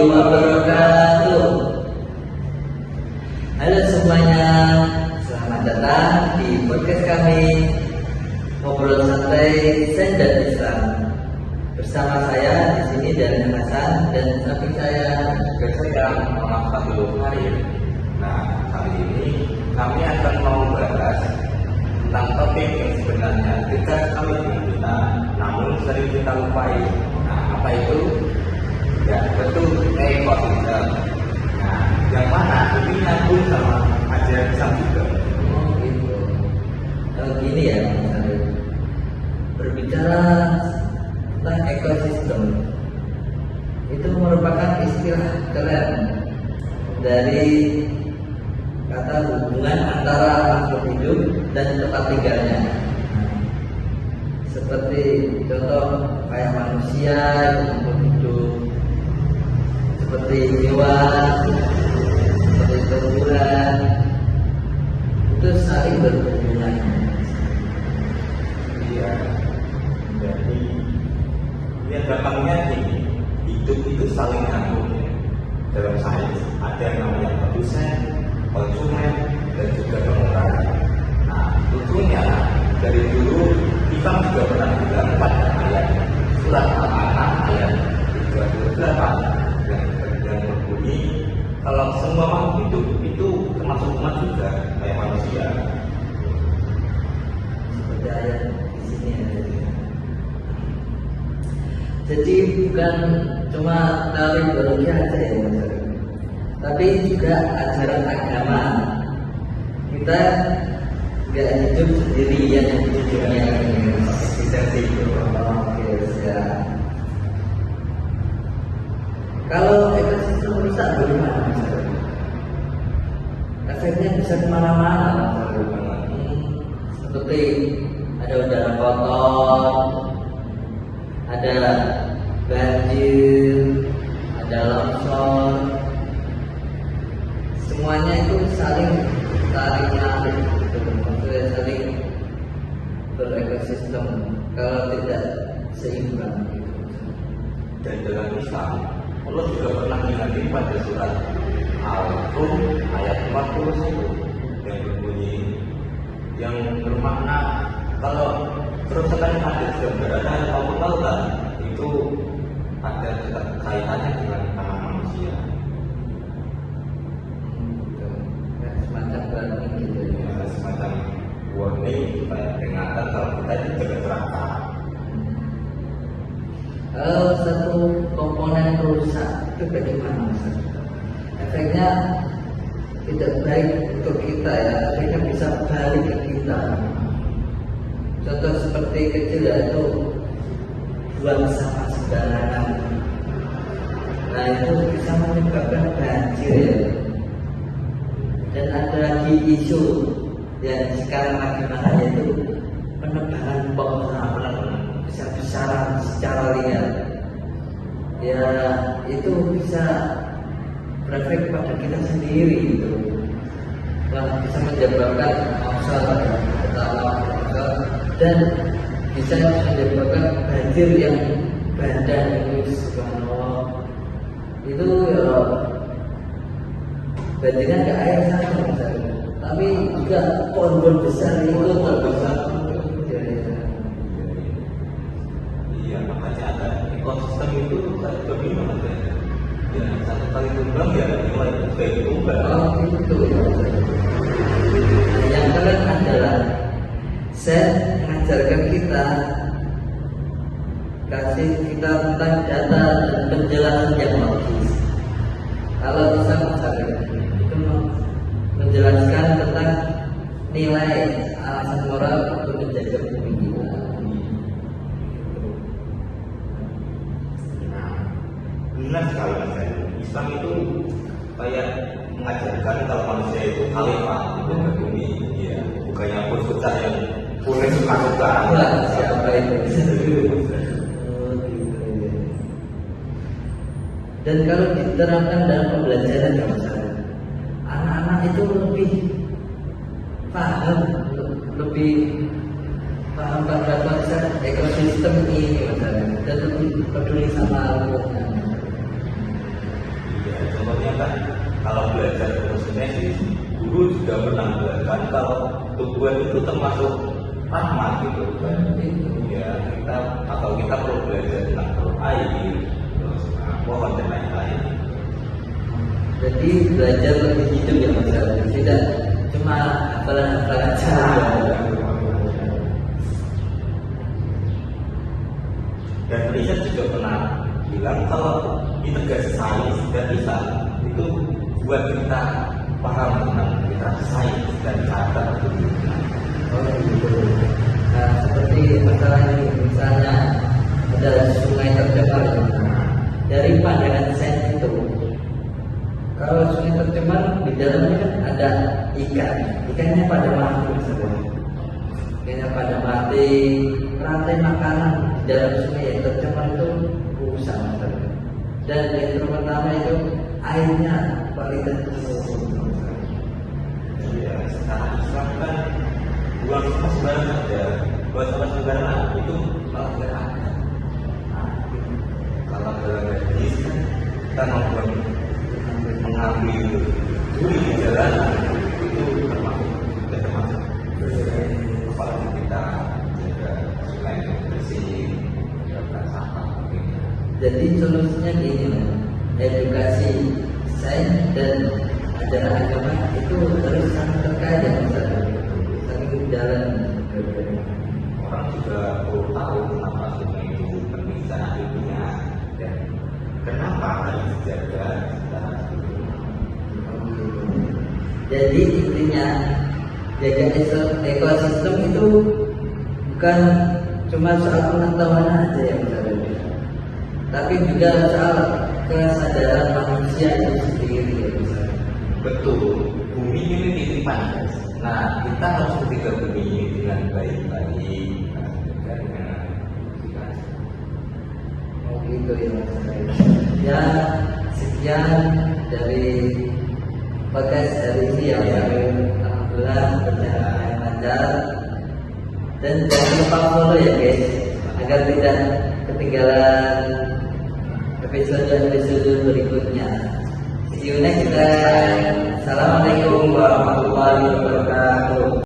wabarakatuh. Halo semuanya, selamat datang di podcast kami Ngobrol Santai Sen dan Islam. Bersama saya di sini Daniel Hasan dan samping saya Muhammad Fadlul Karim. Nah, kali ini kami akan membahas tentang topik yang sebenarnya dekat sekali dengan kita, namun sering kita lupai. Nah, apa itu? Ya, betul, ekosistem. Nah, yang mana ini nyambung sama ajaran Islam juga. Oh gitu. Kalau gini ya, misalnya berbicara tentang ekosistem itu merupakan istilah keren dari kata hubungan antara makhluk hidup dan tempat tinggalnya. Seperti contoh kayak manusia itu makhluk hidup, seperti hewan, seperti tumbuhan, itu saling berhubungan. Iya. Jadi, ya gampangnya ini, hidup itu saling nyambung. Dalam sains ada yang namanya produsen, konsumen, dan juga pengurangan. Nah, tentunya dari dulu kita juga pernah bilang pada ayat surat Al-An'am ayat 38 yang berbunyi kalau semua makhluk hidup itu termasuk umat juga kayak manusia. Seperti ayat di sini ada. Jadi bukan cuma teori biologi aja ya Mas, tapi juga ajaran agama. Kita nggak hidup sendirian di dunia ini. Eksistensi itu. Oke, siap. Kalau ekosistem rusak bagaimana Mas? Efeknya bisa kemana-mana. Seperti ada udara kotor, ada banjir, ada longsor, semuanya itu saling nyaring, maksudnya saling berekosistem. Kalau tidak seimbang, Dan dalam Islam Allah juga pernah mengingatkan pada surat Al-Rum ayat 41 yang berbunyi yang bermakna kalau kerusakan yang ada di berada kamu tahu kan itu ada kaitannya dengan anak manusia. semacam warning gitu ya. Ya, semacam warning supaya peringatan kalau kita itu jangan serakah. Kalau satu komponen rusak itu bagaimana Mas? Efeknya tidak baik untuk kita ya, efeknya bisa balik ke kita. Contoh seperti kecil yaitu buang sampah sembarangan. Nah itu bisa menyebabkan banjir ya. Dan ada lagi isu yang sekarang lagi marak yaitu penebangan pohon besar-besaran secara liar. Ya itu bisa berefek pada kita sendiri gitu. Wah, bisa menyebabkan longsor dan bisa menyebabkan banjir yang bandang itu subhanallah. Itu ya banjirnya nggak air saja misalnya, tapi juga pohon-pohon besar itu pohon besar. Iya, makanya ada ekosistem itu kayak bagaimana ya? Ya, satu kali tumbang ya mulai kayak tumbang. Oh itu ya. Yang keren adalah saya mengajarkan kita, kasih kita tentang data dan penjelasan yang logis. Kalau bisa misalnya itu menjelaskan tentang nilai alasan moral untuk menjaga bumi kita. Benar sekali Mas Heru. Islam itu kayak mengajarkan kalau manusia itu khalifah di bumi, ya bukannya pun besar yang punya suka-suka. Enggak, siapa itu? Dan kalau diterapkan dalam pembelajaran ya Mas, anak-anak itu lebih paham, lebih paham pada konsep ekosistem ini Mas, dan lebih peduli sama lingkungan. kan kalau belajar fotosintesis, guru juga pernah belajar kalau tumbuhan itu termasuk rahmat gitu kan. Itu ya kita atau kita perlu belajar tentang air, terus pohon dan lain-lain. Jadi belajar lebih hidup ya Mas Ardi, tidak cuma hafalan-hafalan saja. Dan riset juga pernah bilang kalau integrasi sains dan bisa itu buat kita paham tentang literasi sains dan cara berpikir. Oh gitu. Nah, seperti masalah ini misalnya ada sungai tercemar, dari pandangan sains itu, kalau sungai tercemar di dalamnya kan ada ikannya pada mati misalnya. Ikannya pada mati, rantai makanan di dalam sungai yang tercemar itu rusak misalnya. Dan yang terutama itu airnya kualitas Ya, secara Islam kan buang sampah sembarangan ada, buang sampah sembarangan itu melanggar agama. Nah, kalau dalam hadis kan kita membuang mengambil duri di jalan itu termasuk tidak termasuk. Apalagi kita jaga sungai itu bersih, jaga sampah. Jadi solusinya gini, edukasi sains dan ajaran agama itu harus sangat terkait ya Mas Ardi. Saling jalan. Orang juga perlu tahu kenapa sungai itu penting secara ilmiah dan kenapa harus dijaga secara ilmiah. Jadi intinya jaga ekosistem itu bukan cuma soal pengetahuan aja ya Mas Ardi, tapi juga soal kesadaran manusia itu sendiri ya Mas Ardi. Betul, bumi ini titipan. Nah, kita harus menjaga bumi ini dengan baik-baik. Oh gitu ya Mas Ardi. Ya sekian dari podcast hari ini ya Mas Ardi. Alhamdulillah berjalan yang lancar. Dan jangan lupa follow ya guys, agar tidak ketinggalan episode berikutnya. See you next time. Assalamualaikum warahmatullahi wabarakatuh.